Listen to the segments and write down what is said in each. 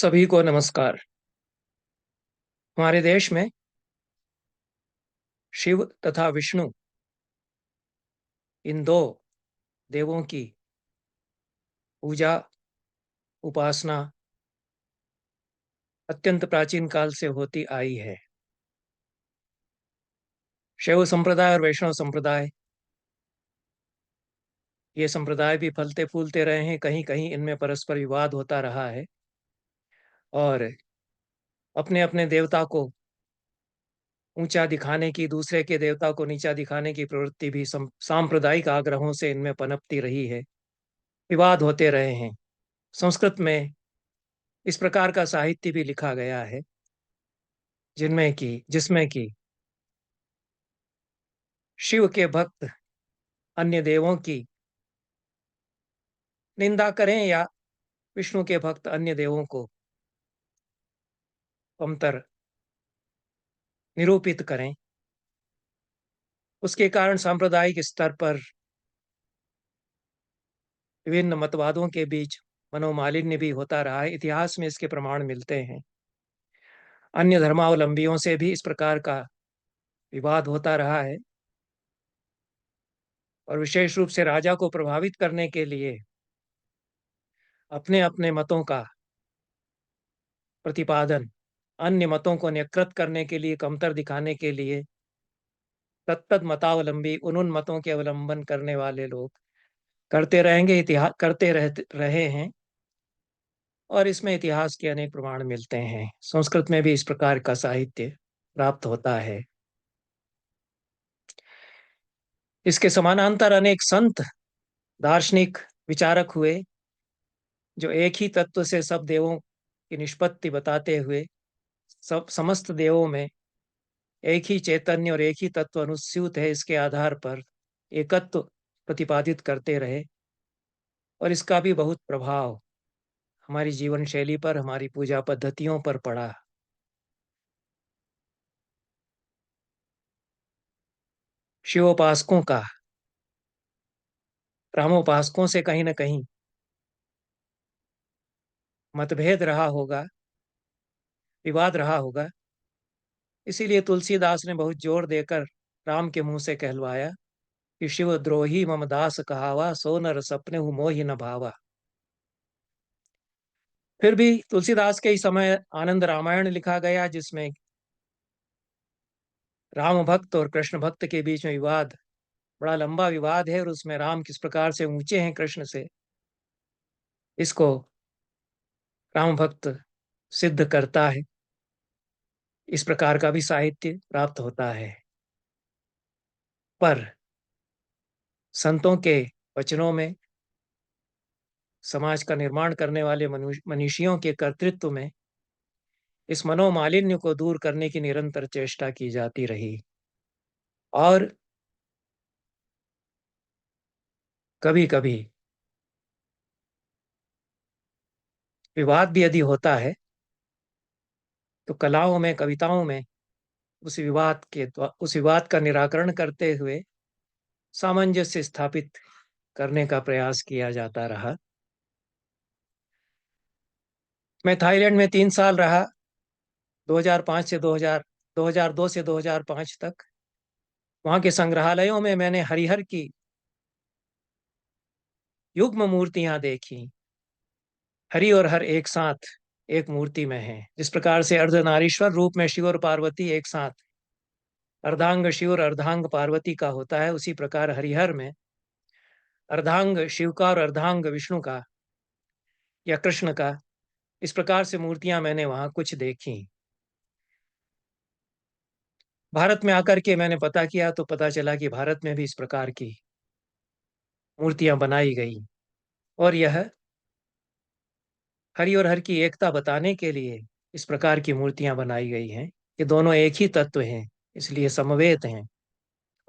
सभी को नमस्कार। हमारे देश में शिव तथा विष्णु इन दो देवों की पूजा उपासना अत्यंत प्राचीन काल से होती आई है। शैव संप्रदाय और वैष्णव संप्रदाय ये संप्रदाय भी फलते फूलते रहे हैं। कहीं कहीं इनमें परस्पर विवाद होता रहा है और अपने अपने देवता को ऊंचा दिखाने की, दूसरे के देवता को नीचा दिखाने की प्रवृत्ति भी सांप्रदायिक आग्रहों से इनमें पनपती रही है। विवाद होते रहे हैं। संस्कृत में इस प्रकार का साहित्य भी लिखा गया है जिसमें कि शिव के भक्त अन्य देवों की निंदा करें या विष्णु के भक्त अन्य देवों को कमतर निरूपित करें, उसके कारण सांप्रदायिक स्तर पर विभिन्न मतवादों के बीच मनोमालिन्य भी होता रहा है। इतिहास में इसके प्रमाण मिलते हैं। अन्य धर्मावलंबियों से भी इस प्रकार का विवाद होता रहा है और विशेष रूप से राजा को प्रभावित करने के लिए अपने अपने मतों का प्रतिपादन, अन्य मतों को न्यकृत करने के लिए, कमतर दिखाने के लिए तत्त मतावलंबी उन मतों के अवलंबन करने वाले लोग करते रहेंगे, इतिहास करते रहे हैं और इसमें इतिहास के अनेक प्रमाण मिलते हैं। संस्कृत में भी इस प्रकार का साहित्य प्राप्त होता है। इसके समानांतर अनेक संत, दार्शनिक, विचारक हुए जो एक ही तत्व से सब देवों की निष्पत्ति बताते हुए सब समस्त देवों में एक ही चैतन्य और एक ही तत्व अनुस्यूत है, इसके आधार पर एकत्व प्रतिपादित करते रहे और इसका भी बहुत प्रभाव हमारी जीवन शैली पर, हमारी पूजा पद्धतियों पर पड़ा। शिवोपासकों का रामोपासकों से कहीं न कहीं मतभेद रहा होगा, विवाद रहा होगा। इसीलिए तुलसीदास ने बहुत जोर देकर राम के मुंह से कहलवाया कि शिव द्रोही मम दास कहावा, सो नर सपने हूँ मोहि न भावा। फिर भी तुलसीदास के ही समय आनंद रामायण लिखा गया, जिसमें राम भक्त और कृष्ण भक्त के बीच में विवाद, बड़ा लंबा विवाद है और उसमें राम किस प्रकार से ऊंचे हैं कृष्ण से, इसको राम भक्त सिद्ध करता है। इस प्रकार का भी साहित्य प्राप्त होता है। पर संतों के वचनों में, समाज का निर्माण करने वाले मनीषियों के कर्तृत्व में इस मनोमालिन्य को दूर करने की निरंतर चेष्टा की जाती रही और कभी कभी विवाद भी यदि होता है तो कलाओं में, कविताओं में उस विवाद का निराकरण करते हुए सामंजस्य स्थापित करने का प्रयास किया जाता रहा। मैं थाईलैंड में 3 साल रहा, 2005 से 2002 से 2005 तक। वहां के संग्रहालयों में मैंने हरिहर की युग्म मूर्तियां देखी। हरि और हर एक साथ एक मूर्ति में है। जिस प्रकार से अर्धनारीश्वर रूप में शिव और पार्वती एक साथ, अर्धांग शिव और अर्धांग पार्वती का होता है, उसी प्रकार हरिहर में अर्धांग शिव का और अर्धांग विष्णु का या कृष्ण का, इस प्रकार से मूर्तियां मैंने वहां कुछ देखी। भारत में आकर के मैंने पता किया तो पता चला कि भारत में भी इस प्रकार की मूर्तियां बनाई गई और यह हरि और हर की एकता बताने के लिए इस प्रकार की मूर्तियां बनाई गई हैं कि दोनों एक ही तत्व हैं, इसलिए समवेत हैं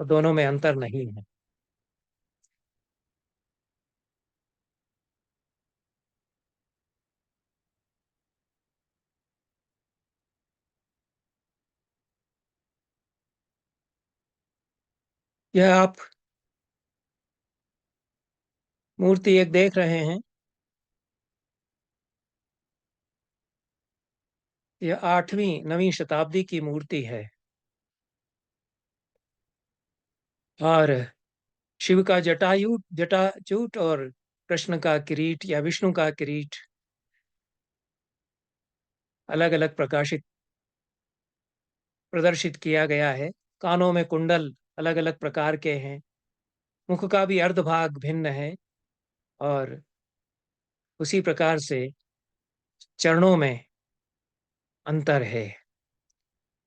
और दोनों में अंतर नहीं है। यह आप मूर्ति एक देख रहे हैं, यह 8वीं 9वीं शताब्दी की मूर्ति है और शिव का जटाजूट और कृष्ण का किरीट या विष्णु का किरीट अलग अलग प्रदर्शित किया गया है। कानों में कुंडल अलग अलग प्रकार के हैं। मुख का भी अर्धभाग भिन्न है और उसी प्रकार से चरणों में अंतर है।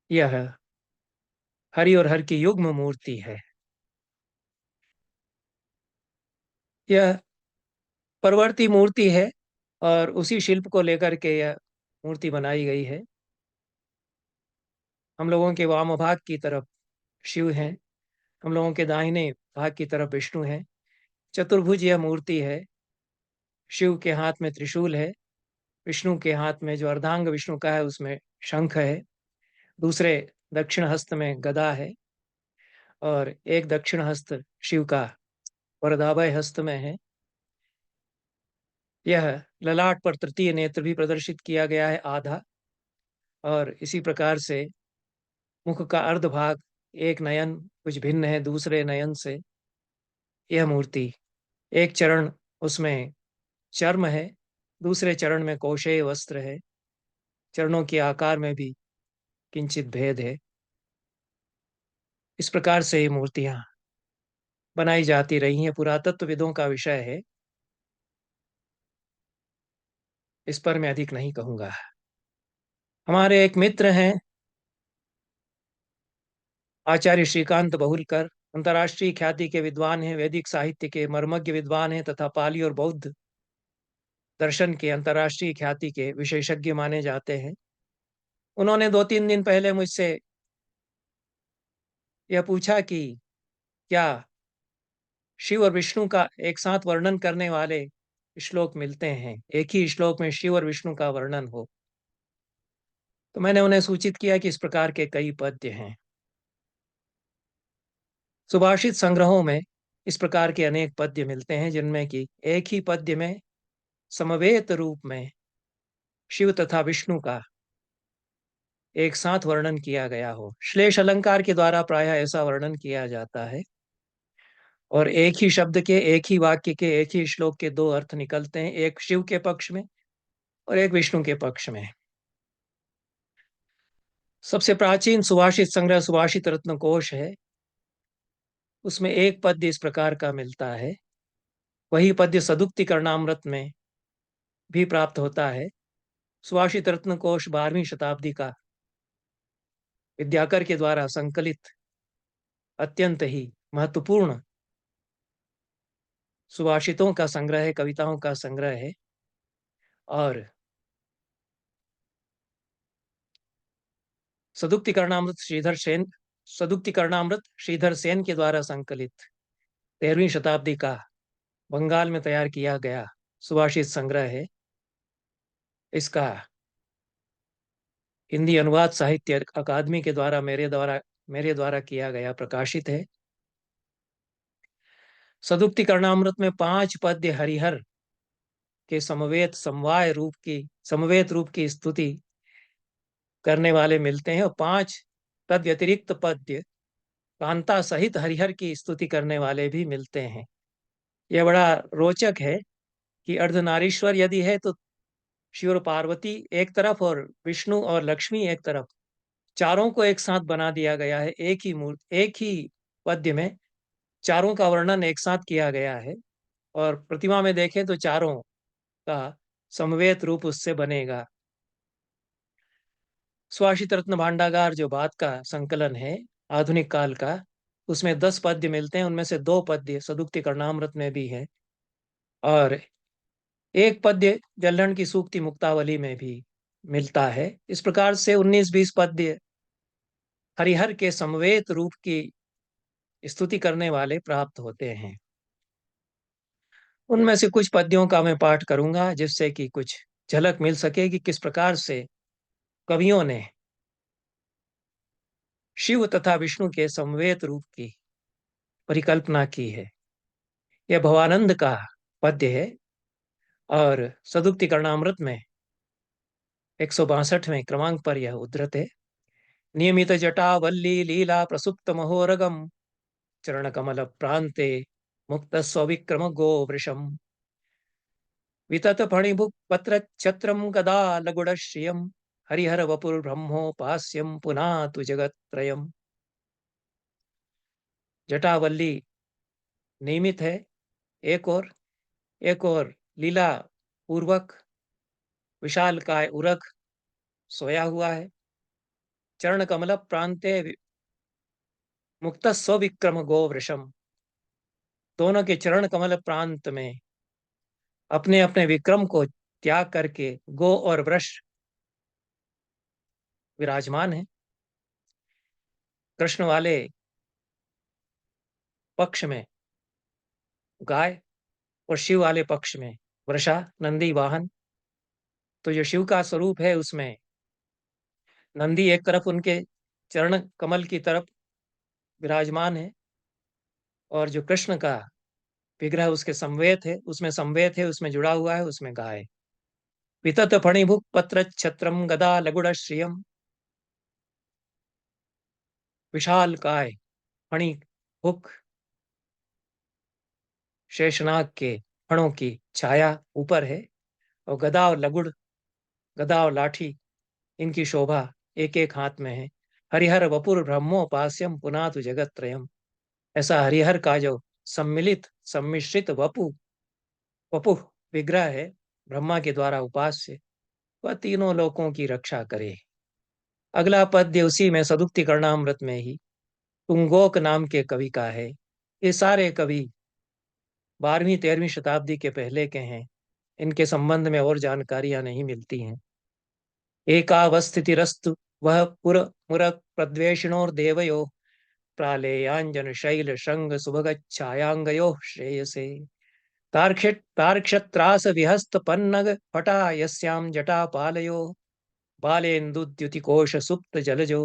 यह हरि और हर की युग्म मूर्ति है। यह परवर्ती मूर्ति है और उसी शिल्प को लेकर के यह मूर्ति बनाई गई है। हम लोगों के वाम भाग की तरफ शिव हैं, हम लोगों के दाहिने भाग की तरफ विष्णु है। चतुर्भुज यह मूर्ति है। शिव के हाथ में त्रिशूल है, विष्णु के हाथ में जो अर्धांग विष्णु का है उसमें शंख है, दूसरे दक्षिण हस्त में गदा है और एक दक्षिण हस्त शिव का वरदाभय हस्त में है। यह ललाट पर तृतीय नेत्र भी प्रदर्शित किया गया है आधा, और इसी प्रकार से मुख का अर्ध भाग, एक नयन कुछ भिन्न है दूसरे नयन से। यह मूर्ति एक चरण उसमें चर्म है, दूसरे चरण में कौशेय वस्त्र है। चरणों के आकार में भी किंचित भेद है। इस प्रकार से ये मूर्तियां बनाई जाती रही हैं, पुरातत्वविदों का विषय है, इस पर मैं अधिक नहीं कहूंगा। हमारे एक मित्र हैं आचार्य श्रीकांत बहुलकर, अंतर्राष्ट्रीय ख्याति के विद्वान हैं, वैदिक साहित्य के मर्मज्ञ विद्वान हैं तथा पाली और बौद्ध दर्शन के अंतर्राष्ट्रीय ख्याति के विशेषज्ञ माने जाते हैं। उन्होंने 2-3 दिन पहले मुझसे यह पूछा कि क्या शिव और विष्णु का एक साथ वर्णन करने वाले श्लोक मिलते हैं, एक ही श्लोक में शिव और विष्णु का वर्णन हो। तो मैंने उन्हें सूचित किया कि इस प्रकार के कई पद्य हैं। सुभाषित संग्रहों में इस प्रकार के अनेक पद्य मिलते हैं जिनमें कि एक ही पद्य में समवेत रूप में शिव तथा विष्णु का एक साथ वर्णन किया गया हो। श्लेष अलंकार के द्वारा प्रायः ऐसा वर्णन किया जाता है और एक ही शब्द के, एक ही वाक्य के, एक ही श्लोक के दो अर्थ निकलते हैं, एक शिव के पक्ष में और एक विष्णु के पक्ष में। सबसे प्राचीन सुभाषित संग्रह सुभाषित रत्न कोश है, उसमें एक पद्य इस प्रकार का मिलता है। वही पद्य सदुक्ति कर्णामृत में भी प्राप्त होता है। सुभाषित रत्न कोश 12वीं शताब्दी का विद्याकर के द्वारा संकलित अत्यंत ही महत्वपूर्ण सुभाषितों का संग्रह है, कविताओं का संग्रह है। और सदुक्ति कर्णामृत श्रीधर सेन के द्वारा संकलित 13वीं शताब्दी का बंगाल में तैयार किया गया सुभाषित संग्रह है। इसका हिंदी अनुवाद साहित्य अकादमी के द्वारा मेरे द्वारा किया गया प्रकाशित है। सदुक्ति कर्णामृत में 5 पद्य हरिहर के समवेत रूप की स्तुति करने वाले मिलते हैं और 5 तद व्यतिरिक्त पद्य कांता सहित हरिहर की स्तुति करने वाले भी मिलते हैं। यह बड़ा रोचक है कि अर्धनारीश्वर यदि है तो शिव और पार्वती एक तरफ और विष्णु और लक्ष्मी एक तरफ, चारों को एक साथ बना दिया गया है। एक ही पद्य में चारों का वर्णन एक साथ किया गया है और प्रतिमा में देखें तो चारों का समवेत रूप उससे बनेगा। सुभाषित रत्न भांडागार जो बाद का संकलन है आधुनिक काल का, उसमें 10 पद्य मिलते हैं, उनमें से 2 पद्य सदुक्ति कर्णामृत में भी है और एक पद्य जल्लण की सूक्ति मुक्तावली में भी मिलता है। इस प्रकार से 19-20 पद्य हरिहर के समवेत रूप की स्तुति करने वाले प्राप्त होते हैं। उनमें से कुछ पद्यों का मैं पाठ करूंगा जिससे कि कुछ झलक मिल सके कि किस प्रकार से कवियों ने शिव तथा विष्णु के समवेत रूप की परिकल्पना की है। यह भवानंद का पद्य है और सदुक्ति कर्णामृत में 162वें क्रमांक पर यह उद्धृत है। नियमित जटा वल्ली लीला प्रसुप्त महोरगम चरण कमल प्रांते मुक्त स्विक्रम गो वृषम वितत फणिभुक् पत्र छत्रम गदा लगुड़ श्रियम हरिहर वपुर ब्रह्मोपास्यम पुनातु जगत्त्रयम्। जटावल्ली नियमित है, एक और लीला पूर्वक विशाल काय उरग सोया हुआ है। चरण कमल प्रांते मुक्त स्विक्रम गो वृषम, दोनों के चरण कमल प्रांत में अपने अपने विक्रम को त्याग करके गो और वृष विराजमान है। कृष्ण वाले पक्ष में गाय और शिव वाले पक्ष में वृषा नंदी वाहन। तो जो शिव का स्वरूप है उसमें नंदी एक तरफ उनके चरण कमल की तरफ विराजमान है, और जो कृष्ण का विग्रह उसके समवेत है, उसमें जुड़ा हुआ है, उसमें गाय। वितत फणिभुक् पत्र छत्रम गदा लगुड़ श्रियम, विशाल काय फणि भुक शेषनाग के फणों की छाया ऊपर है, और गदा और लगुड़, गदा और लाठी, इनकी शोभा एक एक हाथ में है। हरिहर वपुर ब्रह्मोपास्यम पुनातु जगत्त्रयम्, ऐसा हरिहर का जो सम्मिलित सम्मिश्रित वपुः विग्रह है, ब्रह्मा के द्वारा उपास्य, वह तीनों लोकों की रक्षा करे। अगला पद्य उसी में सदुक्ति कर्णामृत में ही तुंगोक नाम के कवि का है। ये सारे कवि 12वीं 13वीं शताब्दी के पहले के हैं, इनके संबंध में और जानकारियां नहीं मिलती हैं। एकावस्थितिरस्तु वह पुर मुर प्रद्वेषिणोर्देवयो प्रालेयाञ्जन शैल शृंग सुभगच्छायांगयो श्रेयसे तार्क्षत्रास विहस्त पन्नग फटा यस्यां जटा पालयो बालेन्दुद्युतिकोश सुप्त जलजो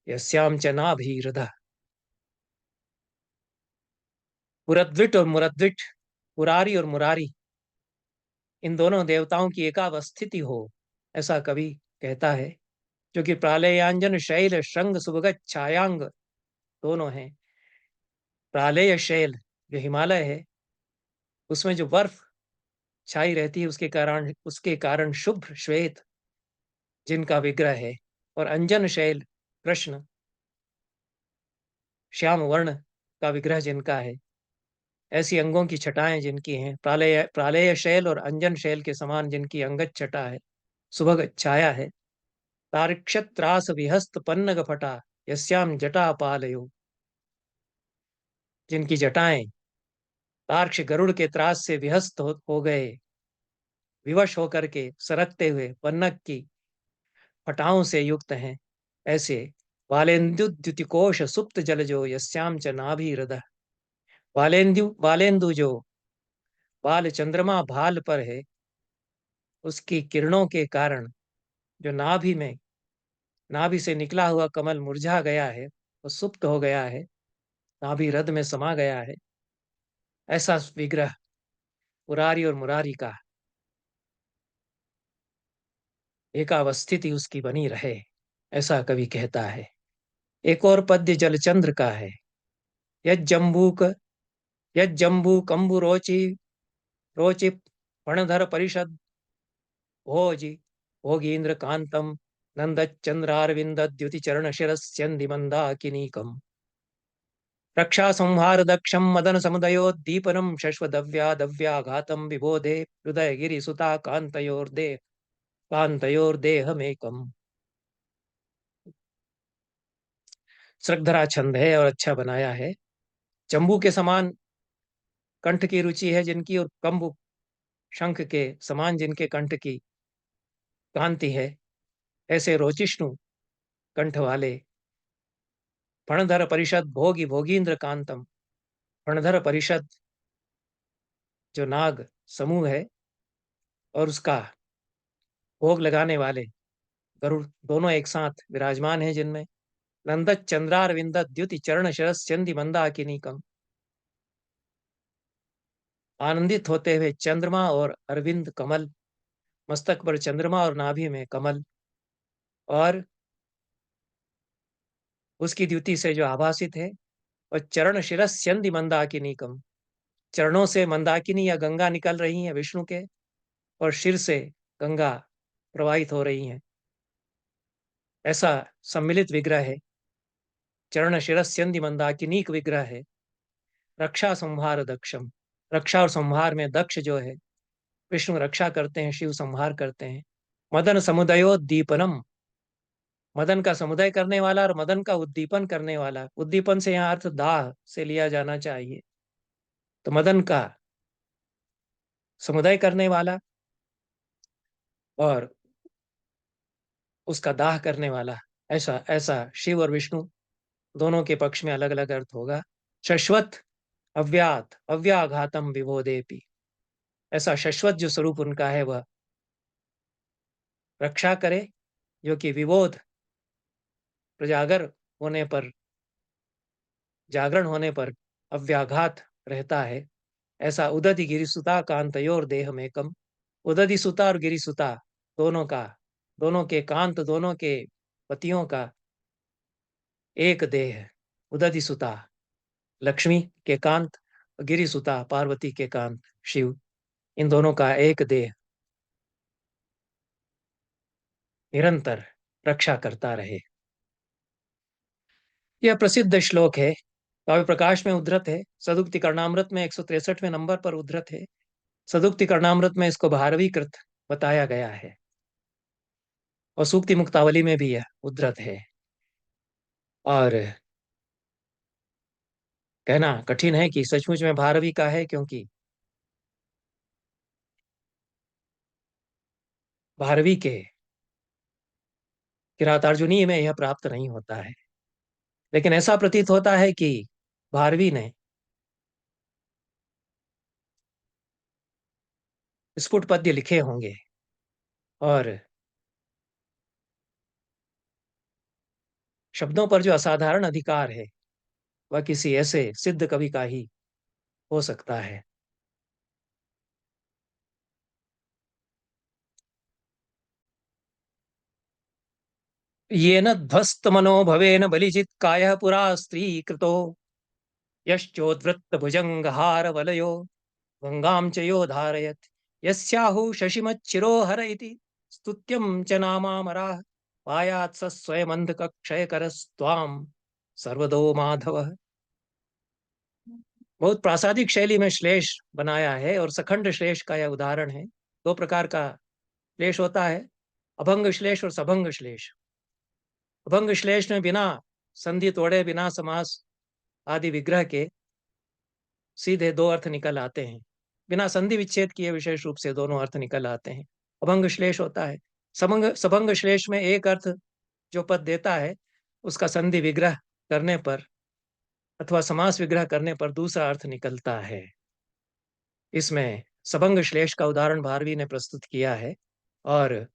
यस्यां च नाभीरध। पुरद्विट और मुरद्विट, पुरारी और मुरारी, इन दोनों देवताओं की एकावस्थिति हो, ऐसा कवि कहता है। जो कि प्रालयांजन शैल श्रृंग सुभगत छायांग दोनों हैं। प्रालय शैल जो हिमालय है, उसमें जो बर्फ छाई रहती है, उसके कारण शुभ्र श्वेत जिनका विग्रह है, और अंजन शैल कृष्ण श्याम वर्ण का विग्रह जिनका है, ऐसी अंगों की छटाएं जिनकी हैं, प्रालय प्रालय शैल और अंजन शैल के समान जिनकी अंगद छटा है, सुभग छाया है। तार्क्षत्रास विहस्त पन्नग फटा यस्याम जटा पालयो, जिनकी जटाएं तार्क्ष गरुड़ के त्रास से विहस्त हो गए, विवश होकर के सरकते हुए पन्नग की फटाओं से युक्त हैं, ऐसे वालेन्दुद्युतिकोश सुप्त जलजो यस्याम च नाभि हृदय। वालेन्दु जो बाल चंद्रमा भाल पर है, उसकी किरणों के कारण जो नाभि से निकला हुआ कमल मुरझा गया है, वो सुप्त हो गया है, नाभि हृदय में समा गया है, ऐसा विग्रह पुरारी और मुरारी का एकावस्थिति उसकी बनी रहे, ऐसा कवि कहता है। एक और पद्य जलचंद्र का है। यज्जंबूक यज्जंबू कंबु रोचि फणधर परिषद भोजि भोगीन्द्र कांतम नंद चंद्रारविंद द्युति चरण शिरस्यन्धि मंदाकिनीकम रक्षा संहार दक्षम मदन समुदयोद्दीपनम शश्वदव्याघातम विबोधे हृदय गिरि सुता कांतयोर्देहमेकम। श्रद्धरा छंद है और अच्छा बनाया है। जम्बू के समान कंठ की रुचि है जिनकी, और कंबु शंख के समान जिनके कंठ की कांति है, ऐसे रोचिष्णु कंठ वाले फणधर परिषद भोगी भोगींद्र कांतम, फणधर परिषद जो नाग समूह है और उसका भोग लगाने वाले गरुड़ दोनों एक साथ विराजमान है, जिनमें नंद चंद्रार विंद द्युति चरण शरस चंदी मंदाकिनीकम, आनंदित होते हुए चंद्रमा और अरविंद कमल, मस्तक पर चंद्रमा और नाभि में कमल, और उसकी द्युति से जो आभासित है। और चरण शिरस्यन्ति मंदाकिनीकम, चरणों से मंदाकिनी या गंगा निकल रही है विष्णु के, और शिर से गंगा प्रवाहित हो रही है। ऐसा सम्मिलित विग्रह है, चरण शिरस्यन्ति मंदाकिनीक विग्रह है। रक्षा संहार दक्षम, रक्षा और संहार में दक्ष जो है, विष्णु रक्षा करते हैं, शिव संहार करते हैं। मदन समुदयोद्दीपनम, मदन का समुदय करने वाला और मदन का उद्दीपन करने वाला। उद्दीपन से यहाँ अर्थ दाह से लिया जाना चाहिए। तो मदन का समुदय करने वाला और उसका दाह करने वाला, ऐसा ऐसा शिव और विष्णु दोनों के पक्ष में अलग अलग अर्थ होगा। शश्वत अव्यात अव्याघातम विभोदेपि, ऐसा शश्वत जो स्वरूप उनका है वह रक्षा करे, जो कि विबोध प्रजागर होने पर, जागरण होने पर अव्याघात रहता है। ऐसा उदधि गिरिसुता कांतयोर देह में कम, उदधि सुता और गिरिसुता दोनों का, दोनों के कांत, दोनों के पतियों का एक देह। उदधि सुता लक्ष्मी के कांत, गिरिसुता पार्वती के कांत शिव, इन दोनों का एक देह निरंतर रक्षा करता रहे। यह प्रसिद्ध श्लोक है, काव्य प्रकाश में उद्धृत है, सदुक्ति कर्णामृत में 163वें नंबर पर उद्धृत है। सदुक्ति कर्णामृत में इसको 12वीं कृत बताया गया है, और सूक्ति मुक्तावली में भी यह उद्धृत है। और कहना कठिन है कि सचमुच में 12वीं का है, क्योंकि 12वीं के किरातार्जुनीय में यह प्राप्त नहीं होता है। लेकिन ऐसा प्रतीत होता है कि 12वीं ने स्फुट पद्य लिखे होंगे, और शब्दों पर जो असाधारण अधिकार है वह किसी ऐसे सिद्ध कवि का ही हो सकता है। येन ध्वस्त मनो भवेन बलिजित कायः पुरा स्त्री कृतो, यश्चोद्वृत्त भुजंगहार वलयो गंगाम च यो धारयत्, यस्याहु शशिमच्चिरो हर इति स्तुत्यं च नामामराः, पायात् स स्वयमन्धकक्षयकरस्त्वां सर्वदो माधवः। बहुत प्रासादिक शैली में श्लेष बनाया है, और सखंड श्लेष का यह उदाहरण है। दो प्रकार का श्लेष होता है, अभंग श्लेष और सभंग श्लेष। अभंग श्लेष में बिना संधि तोड़े, बिना समास आदि विग्रह के सीधे दो अर्थ निकल आते हैं, बिना संधि विच्छेद किए विशेष रूप से दोनों अर्थ निकल आते हैं, अभंग श्लेष होता है। सबंग सबंग श्लेष में एक अर्थ जो पद देता है, उसका संधि विग्रह करने पर अथवा समास विग्रह करने पर दूसरा अर्थ निकलता है। इसमें सबंग श्लेष का उदाहरण भारवी ने प्रस्तुत किया है, और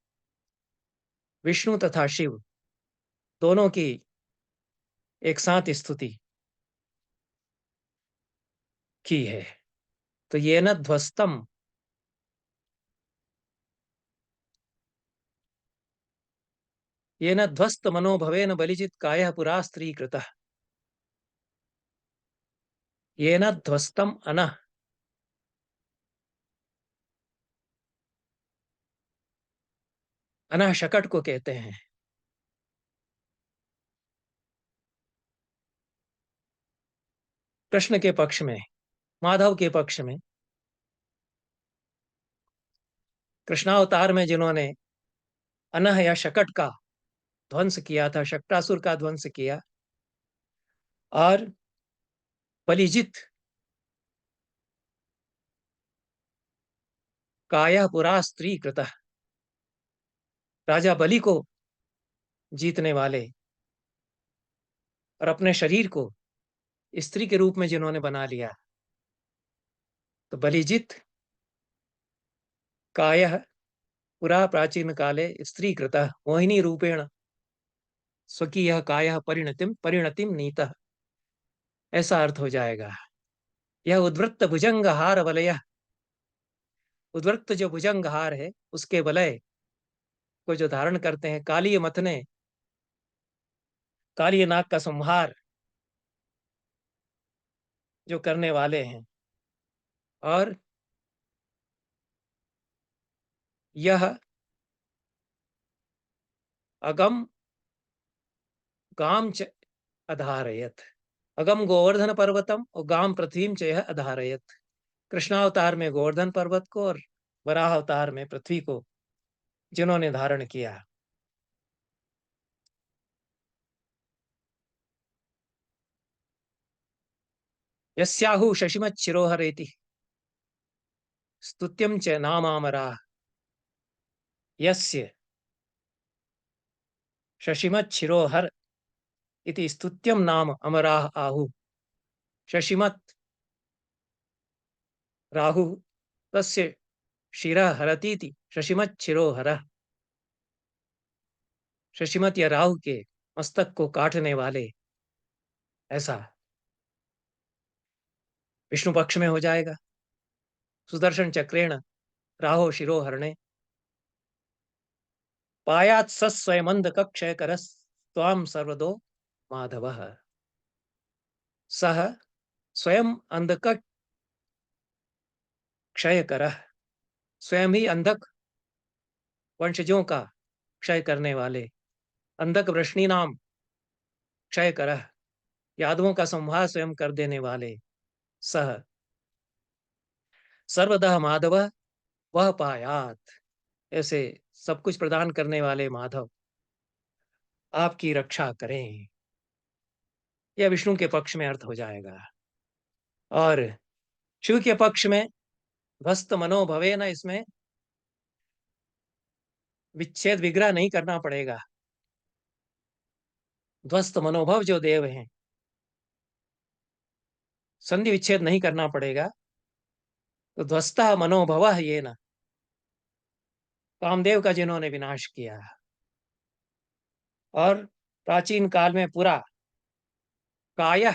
विष्णु तथा शिव दोनों की एक साथ स्तुति की है। तो ये न ध्वस्तम, ये न ध्वस्त मनोभवेन बलिजित कायः पुरा स्त्री कृतः, ये न ध्वस्तम अनः, अनः शकट को कहते हैं। कृष्ण के पक्ष में, माधव के पक्ष में, कृष्णावतार में जिन्होंने अनह या शकट का ध्वंस किया था, शक्टासुर का ध्वंस किया, और बलिजित कायः पुरा स्त्री कृतः, राजा बलि को जीतने वाले और अपने शरीर को स्त्री के रूप में जिन्होंने बना लिया, तो बलिजित कायः पुरा प्राचीन काले स्त्री कृतः मोहिनी रूपेण स्वकीय कायः परिणतिम परिणतिम नीतः, ऐसा अर्थ हो जाएगा। यह उद्वृत्त भुजंग हार वलय, उद्वृत्त जो भुजंग हार है उसके वलय को जो धारण करते हैं, कालीय मथने, कालीय नाग का संहार जो करने वाले हैं, और यह अगम गाम च अधारयत। अगम गोवर्धन पर्वतम और गाम पृथ्वीम च यह अधारयत। कृष्णावतार में गोवर्धन पर्वत को और वराह अवतार में पृथ्वी को जिन्होंने धारण किया। यस्याहु शशिमत् शिरोहरेति स्तुत्यं च नामामरा। यस्य शशिमत् शिरोहर इति स्तुत्यं नाम अमराः आहु। शशिमत् राहु तस्य शिरः हरतीति शशिमत् शिरोहरः। शशिमत या राहु के मस्तक को काटने वाले, ऐसा विष्णु पक्ष में हो जाएगा। सुदर्शन चक्रेण राहो शिरोहरणे पायात सस्वयमंद कक्षय करस त्वाम सर्वदो माधवः। सह स्वयं अंधक क्षय करह, स्वयं ही अंधक वंशजों का क्षय करने वाले, अंधक वृष्णि नाम क्षय करह, यादवों का संहार स्वयं कर देने वाले, सह सर्वदह माधव वह पायात, ऐसे सब कुछ प्रदान करने वाले माधव आपकी रक्षा करें। यह विष्णु के पक्ष में अर्थ हो जाएगा। और शिव के पक्ष में ध्वस्त मनोभवे न, इसमें विच्छेद विग्रह नहीं करना पड़ेगा। ध्वस्त मनोभव जो देव हैं, संधि विच्छेद नहीं करना पड़ेगा। तो ध्वस्ता मनोभव ये न, कामदेव का जिन्होंने विनाश किया, और प्राचीन काल में पूरा काय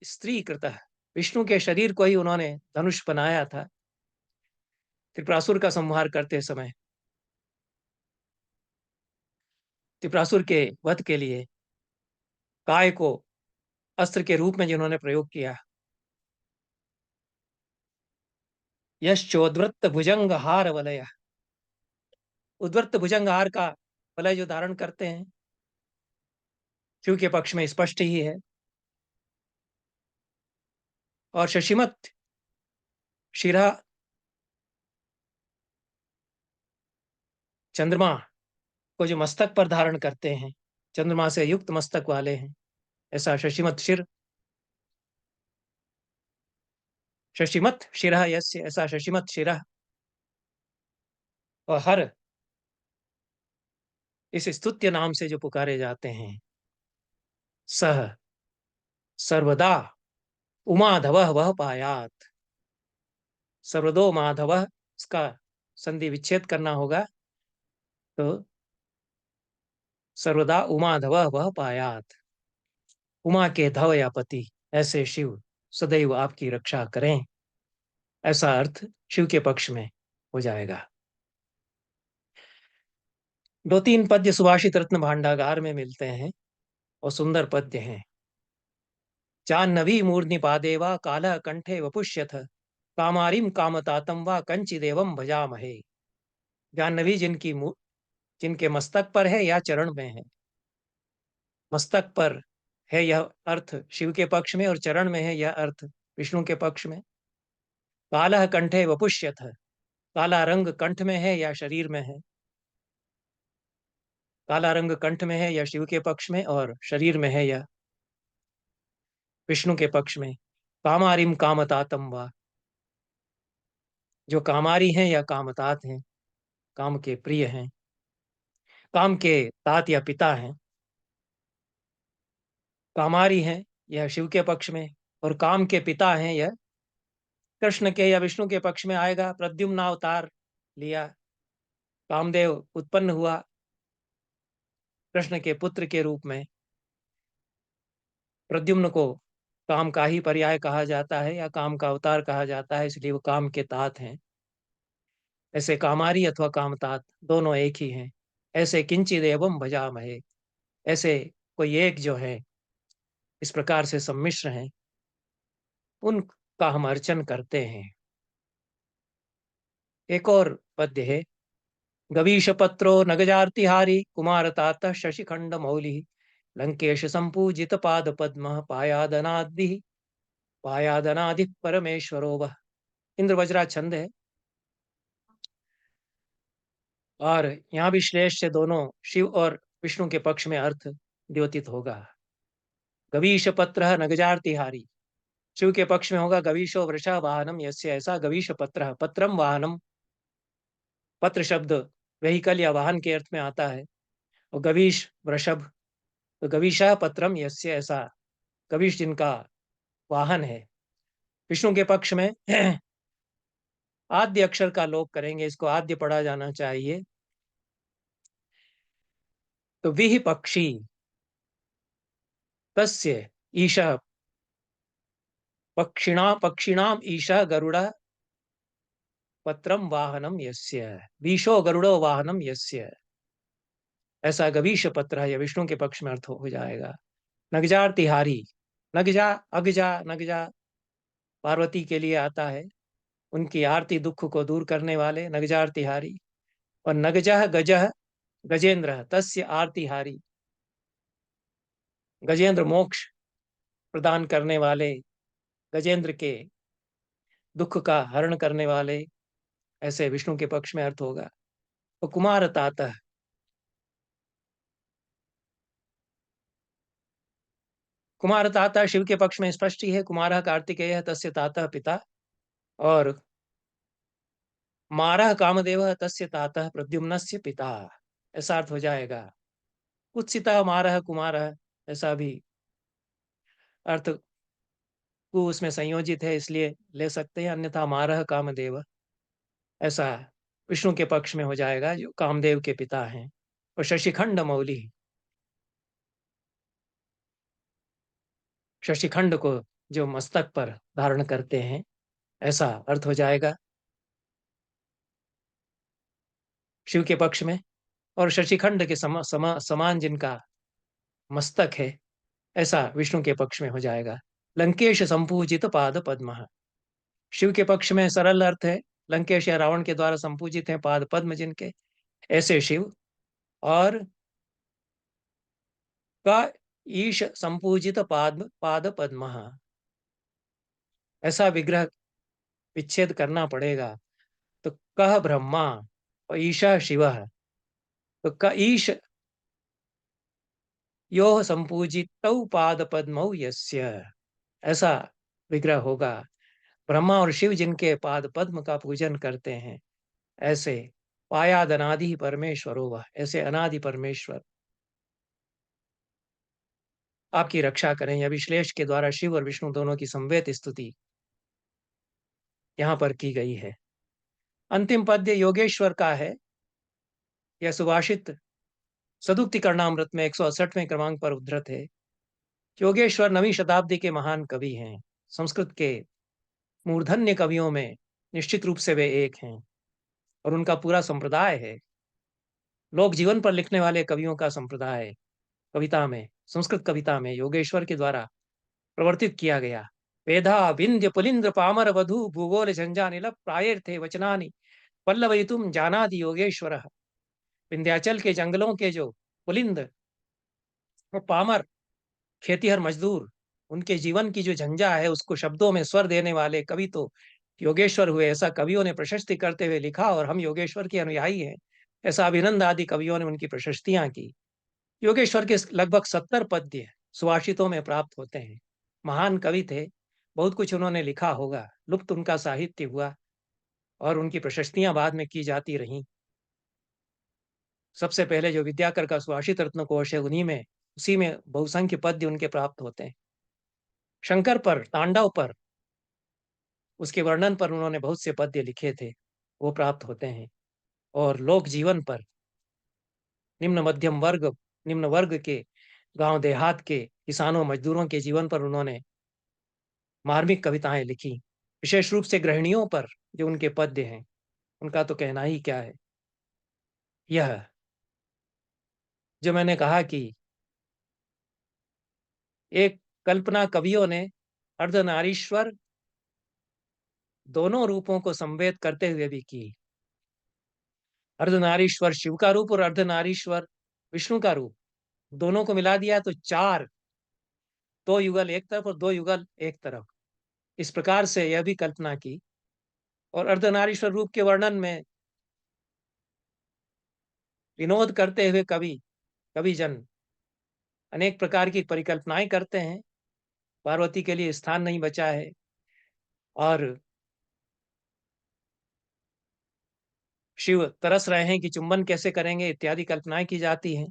स्त्री कृत, विष्णु के शरीर को ही उन्होंने धनुष बनाया था त्रिपुरासुर का संहार करते समय। त्रिपुरासुर के वध के लिए काय को अस्त्र के रूप में जिन्होंने प्रयोग किया। यश्चोद्वृत्त भुजंग हार वलय, उद्वृत्त भुजंग हार का वलय जो धारण करते हैं, शिव के पक्ष में स्पष्ट ही है। और शशिमत शिरा, चंद्रमा को जो मस्तक पर धारण करते हैं, चंद्रमा से युक्त मस्तक वाले हैं, ऐसा शशिमत शिर, शशिमत शिरा यस्य, ऐसा शशिमत शिरा। और हर इस स्तुत्य नाम से जो पुकारे जाते हैं, सह सर्वदा उमाधव वह पायात। सर्वदो माधव, इसका संधि विच्छेद करना होगा। तो सर्वदा उमाधव वह पायात, उमा के धव या पति ऐसे शिव सदैव आपकी रक्षा करें, ऐसा अर्थ शिव के पक्ष में हो जाएगा। दो तीन पद्य सुभाषित रत्न भांडागार में मिलते हैं और सुंदर पद्य हैं। चान्नवी मूर्धनि पादे वा कालः कंठे वपुष्यथ, कामारिम कामतातम वा कंचिदेवम भजामहे। जाह्नवी जिनके मस्तक पर है या चरण में है। मस्तक पर है यह अर्थ शिव के पक्ष में, और चरण में है यह अर्थ विष्णु के पक्ष में। कालः कंठे वपुष्यथ, काला रंग कंठ में है या शरीर में है। काला रंग कंठ में है या शिव के पक्ष में, और शरीर में है या विष्णु के पक्ष में। कामारिम कामतातम वा, जो कामारी हैं या कामतात हैं, काम के प्रिय हैं, काम के तात या पिता हैं। कामारी हैं यह शिव के पक्ष में, और काम के पिता हैं यह कृष्ण के या विष्णु के पक्ष में आएगा। प्रद्युम्न अवतार लिया, कामदेव उत्पन्न हुआ कृष्ण के पुत्र के रूप में। प्रद्युम्न को काम का ही पर्याय कहा जाता है या काम का अवतार कहा जाता है, इसलिए वो काम के तात हैं। ऐसे कामारी अथवा कामतात दोनों एक ही हैं। ऐसे किंचित एवं भजामहे, ऐसे कोई एक जो है इस प्रकार से सम्मिश्र हैं, उनका हम अर्चन करते हैं। एक और पद्य है। गवीश पत्रो नगजार्तिहारी कुमार तात शशिखंड मौलि लंकेश संपूजित पाद पद्म पायादनादि परमेश्वरो वह। इंद्र वज्रा छंद है। और यहाँ भी श्लेष से दोनों शिव और विष्णु के पक्ष में अर्थ द्योतित होगा। गवीश पत्र नगजार्तिहारी, शिव के पक्ष में होगा गवीशो वृषा वाहनम यस्य, ऐसा गवीश पत्र, पत्रम वाहनम, पत्र शब्द वेहिकल या वाहन के अर्थ में आता है। और गवीश वृषभ, तो गवीशा पत्रम यस्य, ऐसा गवीश जिनका वाहन है। विष्णु के पक्ष में आद्य अक्षर का लोप करेंगे, इसको आद्य पढ़ा जाना चाहिए। तो विहि पक्षी तस्य ईशा, पक्षिणाम ईशा गरुड़ पत्रम वाहनम यस्य, विशो गरुड़ो वाहनम यस्य, ऐसा गवीश पत्र है। यह विष्णु के पक्ष में अर्थ हो जाएगा। नगजार तिहारी, नगजा अगजा, नगजा पार्वती के लिए आता है, उनकी आरती दुख को दूर करने वाले नगजार तिहारी। और नगजह गजह गजेंद्र तस्य आरतिहारी, गजेंद्र मोक्ष प्रदान करने वाले, गजेंद्र के दुख का हरण करने वाले, ऐसे विष्णु के पक्ष में अर्थ होगा। तो कुमार तातः, कुमार ताता शिव के पक्ष में स्पष्ट ही है। कुमार कार्तिकेय तस्य तातः पिता, और मारह कामदेव तस्य तातः प्रद्युम्नस्य पिता, ऐसा अर्थ हो जाएगा। कुत्सिता मारह कुमारः, ऐसा भी अर्थ को उसमें संयोजित है, इसलिए ले सकते हैं, अन्यथा मारह कामदेव, ऐसा विष्णु के पक्ष में हो जाएगा जो कामदेव के पिता हैं। और शशिखंड मौली, शशिखंड को जो मस्तक पर धारण करते हैं, ऐसा अर्थ हो जाएगा शिव के पक्ष में। और शशिखंड के समान जिनका मस्तक है, ऐसा विष्णु के पक्ष में हो जाएगा। लंकेश संपूजित पाद पद्म, शिव के पक्ष में सरल अर्थ है, लंकेश या रावण के द्वारा संपूजित हैं पाद पद्म जिनके, ऐसे शिव। और का ईश संपूजित पाद पद्म, ऐसा विग्रह विच्छेद करना पड़ेगा। तो कह ब्रह्मा और ईशा शिव, तो क ईश यो संपूजित पाद पद्मौ यस्य, ऐसा विग्रह होगा। ब्रह्मा और शिव जिनके पाद पद्म का पूजन करते हैं, ऐसे पायाद अनादि परमेश्वरो वह, ऐसे अनादि परमेश्वर आपकी रक्षा करें। यह विश्लेष के द्वारा शिव और विष्णु दोनों की संवेद स्तुति यहां पर की गई है। अंतिम पद्य योगेश्वर का है। यह सुभाषित सदुक्ति करणामृत में 168वें क्रमांक पर उद्धृत है। योगेश्वर 9वीं शताब्दी के महान कवि हैं। संस्कृत के मूर्धन्य कवियों में निश्चित रूप से वे एक हैं, और उनका पूरा संप्रदाय है। लोक जीवन पर लिखने वाले कवियों का संप्रदाय कविता में, संस्कृत कविता में योगेश्वर के द्वारा प्रवर्तित किया गया। वेदा विंध्य पुलिंद्र पामर वधु भूगोल झंझानिल प्रायर्थे वचनानि पल्लवयितुम जानादि योगेश्वर। विंध्याचल के जंगलों के जो पुलिंद और पामर खेतीहर मजदूर, उनके जीवन की जो झंझा है उसको शब्दों में स्वर देने वाले कवि तो योगेश्वर हुए, ऐसा कवियों ने प्रशस्ति करते हुए लिखा। और हम योगेश्वर के अनुयायी हैं, ऐसा अभिनंद आदि कवियों ने उनकी प्रशस्तियां की। योगेश्वर के लगभग 70 पद्य सुभाषितों में प्राप्त होते हैं। महान कवि थे, बहुत कुछ उन्होंने लिखा होगा, लुप्त उनका साहित्य हुआ और उनकी प्रशस्तियां बाद में की जाती रहीं। सबसे पहले जो विद्याकर का सुभाषित रत्न कोश है, उसी में बहुसंख्य पद्य उनके प्राप्त होते हैं। शंकर पर, तांडव पर, उसके वर्णन पर उन्होंने बहुत से पद्य लिखे थे, वो प्राप्त होते हैं। और लोक जीवन पर, निम्न मध्यम वर्ग, निम्न वर्ग के, गांव देहात के किसानों मजदूरों के जीवन पर उन्होंने मार्मिक कविताएं लिखी। विशेष रूप से गृहिणियों पर जो उनके पद्य हैं, उनका तो कहना ही क्या है। यह जो मैंने कहा कि एक कल्पना कवियों ने अर्धनारीश्वर दोनों रूपों को संवेद करते हुए भी की। अर्धनारीश्वर शिव का रूप और अर्धनारीश्वर विष्णु का रूप, दोनों को मिला दिया तो चार, दो युगल एक तरफ और दो युगल एक तरफ, इस प्रकार से यह भी कल्पना की। और अर्धनारीश्वर रूप के वर्णन में विनोद करते हुए कवि जन अनेक प्रकार की परिकल्पनाएं करते हैं। पार्वती के लिए स्थान नहीं बचा है, और शिव तरस रहे हैं कि चुंबन कैसे करेंगे, इत्यादि कल्पनाएं की जाती हैं।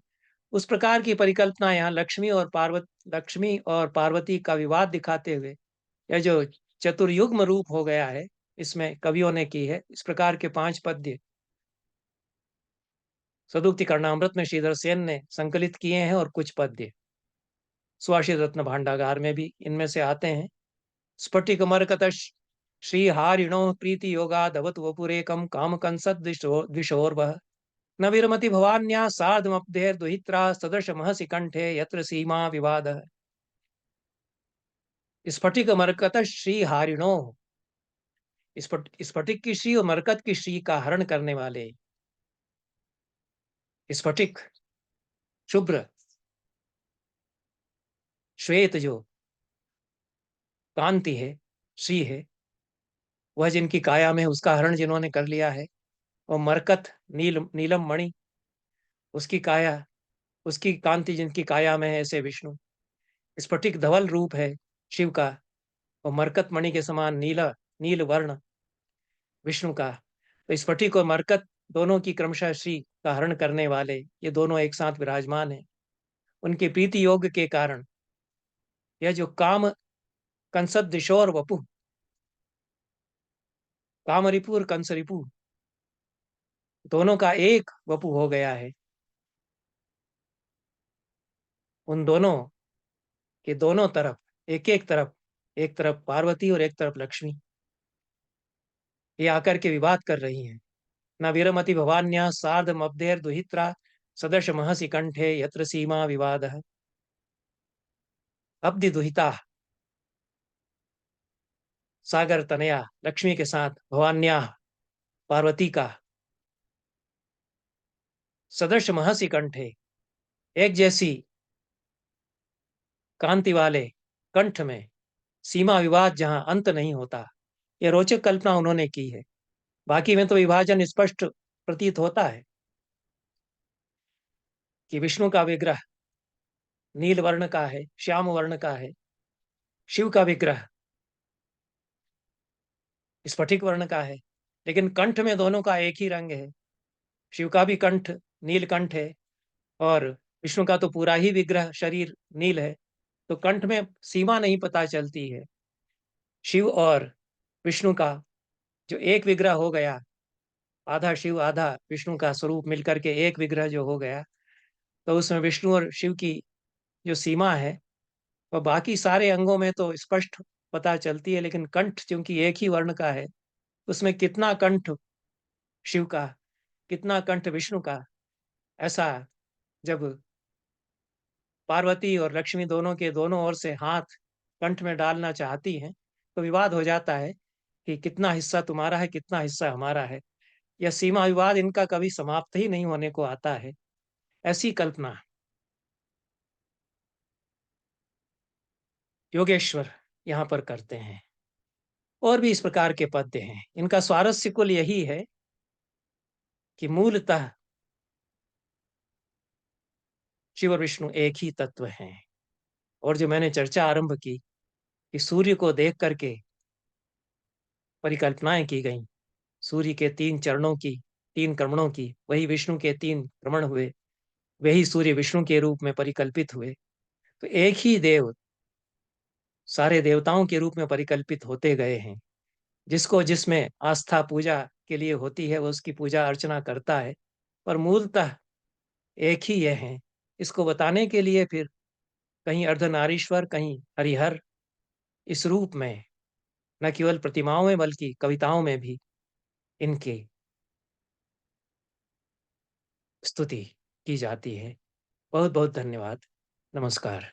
उस प्रकार की परिकल्पना यहाँ लक्ष्मी और पार्वती का विवाद दिखाते हुए यह जो चतुर्युग्म रूप हो गया है, इसमें कवियों ने की है। इस प्रकार के 5 पद्य सदुक्ति कर्णामृत में श्रीधर सेन ने संकलित किए हैं, और कुछ पद्य सुभाषित रत्न भांडागार में भी इनमें से आते हैं। स्फटिक मरकत श्री हारिणो प्रीति योगा दवत वपुरेकम काम कंसद द्विशोर्वः न विरमति भवान्या सार्धमब्धेर दुहित्रा सदृश महसि कंठे यत्र सीमा विवाद। स्फटिक मरकत श्री हारिणो, स्फटिक की श्री और मरकत की श्री का हरण करने वाले, स्फटिक शुभ्र श्वेत जो कांति है, श्री है, वह जिनकी काया में, उसका हरण जिन्होंने कर लिया है। और मरकत नीलम मणि, उसकी काया, उसकी कांति जिनकी काया में है, ऐसे विष्णु। स्फटिक धवल रूप है शिव का, और मरकत मणि के समान नील वर्ण विष्णु का। तो स्फटिक और मरकत दोनों की क्रमशः श्री का हरण करने वाले ये दोनों एक साथ विराजमान हैं। उनके प्रीति योग के कारण यह जो काम कंसद दिशो और वपु, काम रिपु और कंस रिपु दोनों का एक वपु हो गया है। उन दोनों के दोनों तरफ, एक तरफ पार्वती और एक तरफ लक्ष्मी, ये आकर के विवाद कर रही हैं। न वीरमति भवान्या सार्धमब्धेर दुहित्रा सदर्श महसि कंठे यत्र सीमा विवाद। अब्धि दुहिता सागर तनया लक्ष्मी के साथ भवान्या पार्वती का सदर्श महसि कंठे, एक जैसी कांति वाले कंठ में सीमा विवाद, जहां अंत नहीं होता। यह रोचक कल्पना उन्होंने की है। बाकी में तो विभाजन स्पष्ट प्रतीत होता है कि विष्णु का विग्रह नील वर्ण का है, श्याम वर्ण का है। शिव का विग्रह स्फटिक वर्ण का है, लेकिन कंठ में दोनों का एक ही रंग है। शिव का भी कंठ नील कंठ है, और विष्णु का तो पूरा ही विग्रह शरीर नील है। तो कंठ में सीमा नहीं पता चलती है। शिव और विष्णु का जो एक विग्रह हो गया, आधा शिव आधा विष्णु का स्वरूप मिलकर के एक विग्रह जो हो गया, तो उसमें विष्णु और शिव की जो सीमा है वह बाकी सारे अंगों में तो स्पष्ट पता चलती है, लेकिन कंठ क्योंकि एक ही वर्ण का है, उसमें कितना कंठ शिव का, कितना कंठ विष्णु का, ऐसा जब पार्वती और लक्ष्मी दोनों के दोनों ओर से हाथ कंठ में डालना चाहती हैं, तो विवाद हो जाता है कि कितना हिस्सा तुम्हारा है, कितना हिस्सा हमारा है। यह सीमा विवाद इनका कभी समाप्त ही नहीं होने को आता है। ऐसी कल्पना योगेश्वर यहाँ पर करते हैं। और भी इस प्रकार के पद्य हैं। इनका स्वारस्य कुल यही है कि मूलतः शिव और विष्णु एक ही तत्व हैं। और जो मैंने चर्चा आरंभ की कि सूर्य को देख करके परिकल्पनाएं की गई, सूर्य के 3 चरणों की, 3 क्रमणों की, वही विष्णु के 3 क्रमण हुए, वही सूर्य विष्णु के रूप में परिकल्पित हुए। तो एक ही देव सारे देवताओं के रूप में परिकल्पित होते गए हैं। जिसको जिसमें आस्था पूजा के लिए होती है, वो उसकी पूजा अर्चना करता है, पर मूलतः एक ही यह है। इसको बताने के लिए फिर कहीं अर्धनारीश्वर, कहीं हरिहर, इस रूप में न केवल प्रतिमाओं में बल्कि कविताओं में भी इनकी स्तुति की जाती है। बहुत बहुत धन्यवाद। नमस्कार।